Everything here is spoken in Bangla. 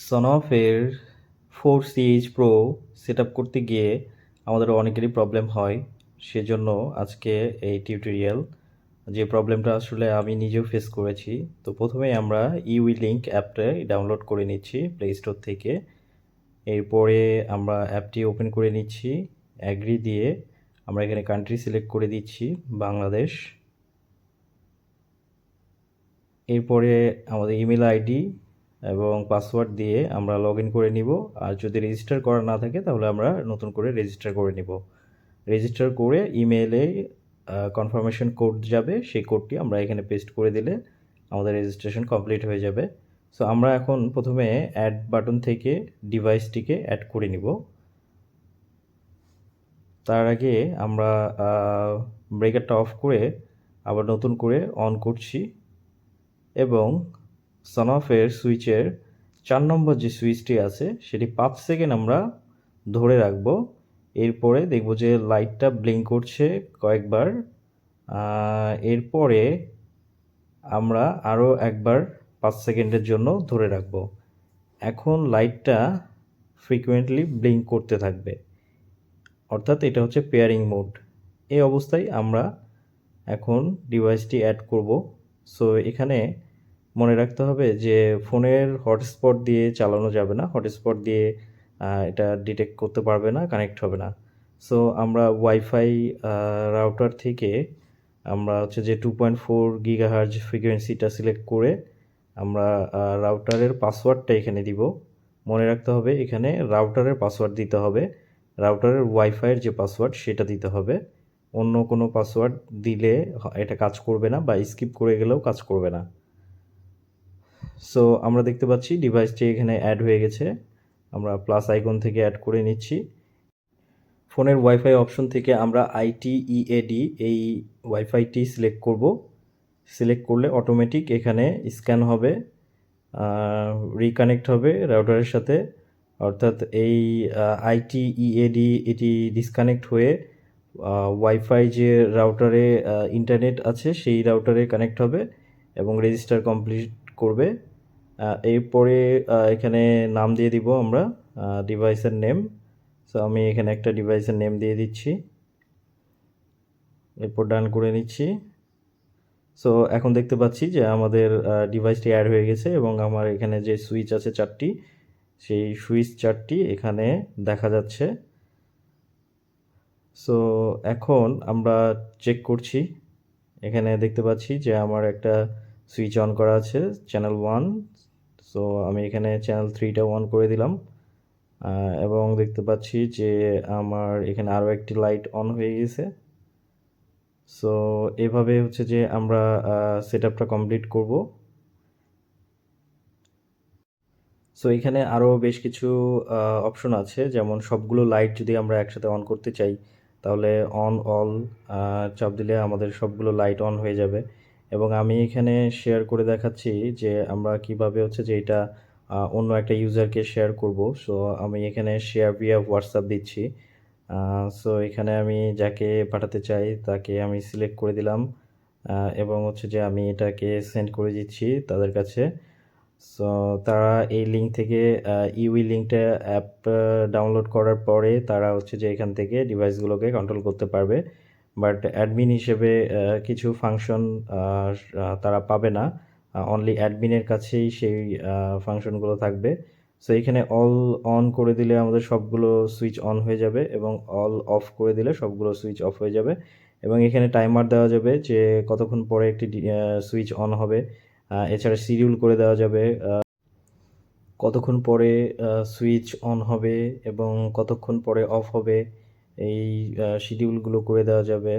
সনফের 4CH প্রো সেটআপ করতে গিয়ে আমাদের অনেকেরই প্রবলেম হয়। সেজন্য আজকে এই টিউটোরিয়াল। যে প্রবলেমটা আসলে আমি নিজেও ফেস করেছি। তো প্রথমেই আমরা ইউই লিঙ্ক অ্যাপটা ডাউনলোড করে নিচ্ছি প্লে স্টোর থেকে। এরপরে আমরা অ্যাপটি ওপেন করে নিচ্ছি। অ্যাগ্রি দিয়ে আমরা এখানে কান্ট্রি সিলেক্ট করে দিচ্ছি বাংলাদেশ। এরপরে আমাদের ইমেল আইডি এবং পাসওয়ার্ড দিয়ে আমরা লগ ইন করে নিব। আর যদি রেজিস্টার করা না থাকে তাহলে আমরা নতুন করে রেজিস্টার করে নিব। রেজিস্টার করে ইমেইলে কনফার্মেশন কোড যাবে, সেই কোডটি আমরা এখানে পেস্ট করে দিলে আমাদের রেজিস্ট্রেশন কমপ্লিট হয়ে যাবে। সো আমরা এখন প্রথমে অ্যাড বাটন থেকে ডিভাইসটিকে অ্যাড করে নিব। তার আগে আমরা ব্রেকারটা অফ করে আবার নতুন করে অন করছি এবং সনফের সুইচের 4 নম্বর যে সুইচটি আছে সেটি 5 সেকেন্ড আমরা ধরে রাখব। এরপরে দেখব যে লাইটটা ব্লিঙ্ক করছে কয়েকবার। এরপরে আমরা আরও একবার 5 সেকেন্ডের জন্য ধরে রাখব। এখন লাইটটা ফ্রিকোয়েন্টলি ব্লিঙ্ক করতে থাকবে, অর্থাৎ এটা হচ্ছে পেয়ারিং মোড। এই অবস্থায় আমরা এখন ডিভাইসটি অ্যাড করব। সো এখানে মনে রাখতে হবে যে ফোনের হটস্পট দিয়ে চালানো যাবে না। হটস্পট দিয়ে এটা ডিটেক্ট করতে পারবে না, কানেক্ট হবে না। সো আমরা ওয়াইফাই রাউটার থেকে আমরা হচ্ছে যে 2.4 গিগাহার্জ ফ্রিকোয়েন্সিটা সিলেক্ট করে আমরা রাউটারের পাসওয়ার্ডটা এখানে দিব। মনে রাখতে হবে এখানে রাউটারের পাসওয়ার্ড দিতে হবে। রাউটারের ওয়াইফাইয়ের যে পাসওয়ার্ড সেটা দিতে হবে। অন্য কোনো পাসওয়ার্ড দিলে এটা কাজ করবে না বা স্কিপ করে গেলেও কাজ করবে না। সো আমরা দেখতে পাচ্ছি ডিভাইসটি এখানে অ্যাড হয়ে গেছে। আমরা প্লাস আইকন থেকে অ্যাড করে নিচ্ছি। ফোনের ওয়াইফাই অপশন থেকে আমরা ITEAD এই ওয়াইফাইটি সিলেক্ট করব। সিলেক্ট করলে অটোমেটিক এখানে স্ক্যান হবে, রিকানেক্ট হবে রাউটারের সাথে। অর্থাৎ এই ITEAD এটি ডিসকানেক্ট হয়ে ওয়াইফাই যে রাউটারে ইন্টারনেট আছে সেই রাউটারে কানেক্ট হবে এবং রেজিস্টার কমপ্লিট করবে। এরপরে এখানে নাম দিয়ে দিব আমরা ডিভাইসের নেম। সো আমি এখানে একটা ডিভাইসের নেম দিয়ে দিচ্ছি, এরপর ডান করে নিচ্ছি। সো এখন দেখতে পাচ্ছি যে আমাদের ডিভাইসটি অ্যাড হয়ে গেছে এবং আমার এখানে যে সুইচ আছে 4টি, সেই সুইচ 4টি এখানে দেখা যাচ্ছে। সো এখন আমরা চেক করছি। এখানে দেখতে পাচ্ছি যে আমার একটা সুইচ অন করা আছে, চ্যানেল 1। সো আমি এখানে চ্যানেল 3টা অন করে দিলাম এবং দেখতে পাচ্ছি যে আমার এখানে আরও একটি লাইট অন হয়ে গেছে। সো এভাবে হচ্ছে যে আমরা সেটআপটা কমপ্লিট করব। সো এখানে আরও বেশ কিছু অপশন আছে, যেমন সবগুলো লাইট যদি আমরা একসাথে অন করতে চাই তাহলে অন অল চাপ দিলে আমাদের সবগুলো লাইট অন হয়ে যাবে। এবং আমি এখানে শেয়ার করে দেখাচ্ছি যে আমরা কিভাবে হচ্ছে যে এটা অন্য একটা ইউজারকে শেয়ার করব। সো আমি এখানে শেয়ার ভিয়া হোয়াটসঅ্যাপ দিচ্ছি। সো এখানে আমি যাকে পাঠাতে চাই তাকে আমি সিলেক্ট করে দিলাম এবং হচ্ছে যে আমি এটাকে সেন্ড করে দিচ্ছি তাদের কাছে। সো তারা এই লিঙ্ক থেকে ইউই লিঙ্কটা অ্যাপ ডাউনলোড করার পরে তারা হচ্ছে যে এখান থেকে ডিভাইসগুলোকে কন্ট্রোল করতে পারবে। বাট অ্যাডমিন হিসেবে কিছু ফাংশন তারা পাবে না। অনলি অ্যাডমিনের কাছেই সেই ফাংশনগুলো থাকবে। সো এখানে অল অন করে দিলে আমাদের সবগুলো সুইচ অন হয়ে যাবে এবং অল অফ করে দিলে সবগুলো সুইচ অফ হয়ে যাবে। এবং এখানে টাইমার দেওয়া যাবে যে কতক্ষণ পরে একটি সুইচ অন হবে। এছাড়া শিডিউল করে দেওয়া যাবে কতক্ষণ পরে সুইচ অন হবে এবং কতক্ষণ পরে অফ হবে। এই শিডিউলগুলো করে দেওয়া যাবে।